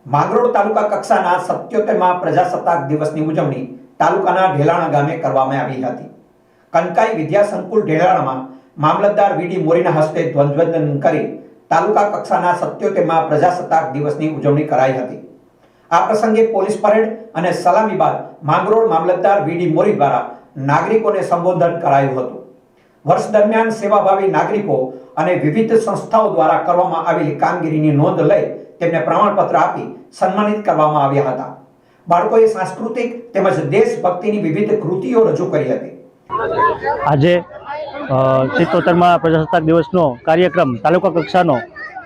માંગરોળ તાલુકા કક્ષાના 77મા પ્રજાસત્તાક દિવસની ઉજવણી તાલુકાના ઢેલાણા ગામે કરવામાં આવી હતી। કનકાઈ વિદ્યા સંકુલ ઢેલાણામાં મામલતદાર વીડી મોરીના હસ્તે ધ્વજવંદન કરી તાલુકા કક્ષાના 77મા પ્રજાસત્તાક દિવસની ઉજવણી કરાઈ હતી। આ પ્રસંગે પોલીસ પરેડ અને સલામી બાદ માંગરોળ મામલતદાર વીડી મોરી દ્વારા નાગરિકોને સંબોધન કરાયું હતું। વર્ષ દરમિયાન સેવાભાવી નાગરિકો અને વિવિધ સંસ્થાઓ દ્વારા કરવામાં આવેલી કામગીરીની નોંધ લઈ તેમને પ્રમાણપત્ર આપી સન્માનિત કરવામાં આવ્યા હતા। બાળકોએ સાંસ્કૃતિક તેમજ દેશભક્તિની વિવિધ કૃતિઓ રજૂ કરી હતી। આજે 77મા પ્રજાસત્તાક દિવસનો કાર્યક્રમ તાલુકા કક્ષાનો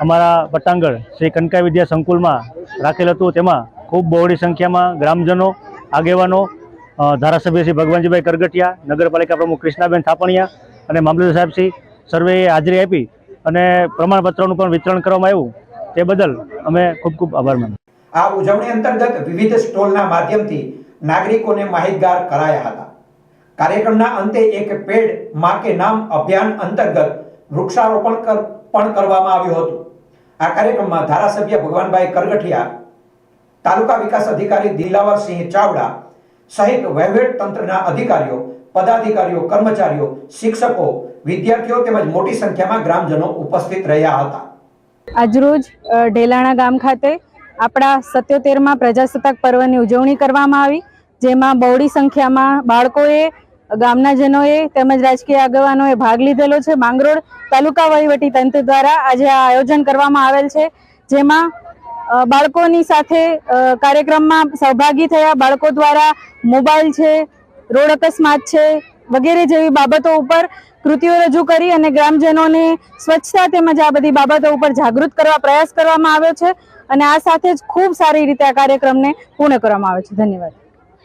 અમારા પટાંગણ શ્રી કનકાઈ વિદ્યા સંકુલમાં રાખેલ હતું। તેમાં ખૂબ બહોળી સંખ્યામાં ગ્રામજનો, આગેવાનો, ધારાસભ્ય શ્રી ભગવાનજીભાઈ કરગઠિયા, નગરપાલિકા પ્રમુખ કૃષ્ણાબેન થાપણિયા અને મામલતદાર સાહેબ શ્રી સર્વેએ હાજરી આપી અને પ્રમાણપત્રોનું પણ વિતરણ કરવામાં આવ્યું। તે બદલ અમે ખૂબ ખૂબ આભાર માનું। આ ઉજવણી અંતર્ગત વિવિધ સ્ટોલના માધ્યમથી નાગરિકોને માહિતગાર કરાયા હતા। કાર્યક્રમના અંતે એક પેડ માં કે નામ અભિયાન અંતર્ગત વૃક્ષારોપણ પણ કરવામાં આવ્યું હતું। આ કાર્યક્રમમાં ધારાસભ્ય ભગવાનભાઈ કરગઠિયા, તાલુકા વિકાસ અધિકારી દિલાવરસિંહ ચાવડા સહિત વહીવટ તંત્રના અધિકારીઓ, પદાધિકારીઓ, કર્મચારીઓ, શિક્ષકો, વિદ્યાર્થીઓ તેમજ મોટી સંખ્યામાં ગ્રામજનો ઉપસ્થિત રહ્યા હતા। આજરોજ ઢેલાણા ગામ ખાતે આપણા 77મા પ્રજાસત્તાક પર્વની ઉજવણી કરવામાં આવી, જેમાં બહોળી સંખ્યામાં બાળકોએ, ગામનાજનોએ તેમજ રાજકીય આગેવાનોએ ભાગ લીધેલો છે। માંગરોળ તાલુકા વહીવટી તંત્ર દ્વારા આજે આ આયોજન કરવામાં આવેલ છે, જેમાં બાળકોની સાથે કાર્યક્રમમાં સહભાગી થયા બાળકો દ્વારા મોબાઈલ છે, રોડ અકસ્માત છે વગેરે જેવી બાબતો ઉપર કૃતિઓ રજૂ કરી અને ગ્રામજનોને સ્વચ્છતા તેમજ આ બધી બાબતો ઉપર જાગૃત કરવા પ્રયાસ કરવામાં આવ્યો છે અને આ સાથે જ ખૂબ સારી રીતે આ કાર્યક્રમને પૂર્ણ કરવામાં આવે છે। ધન્યવાદ।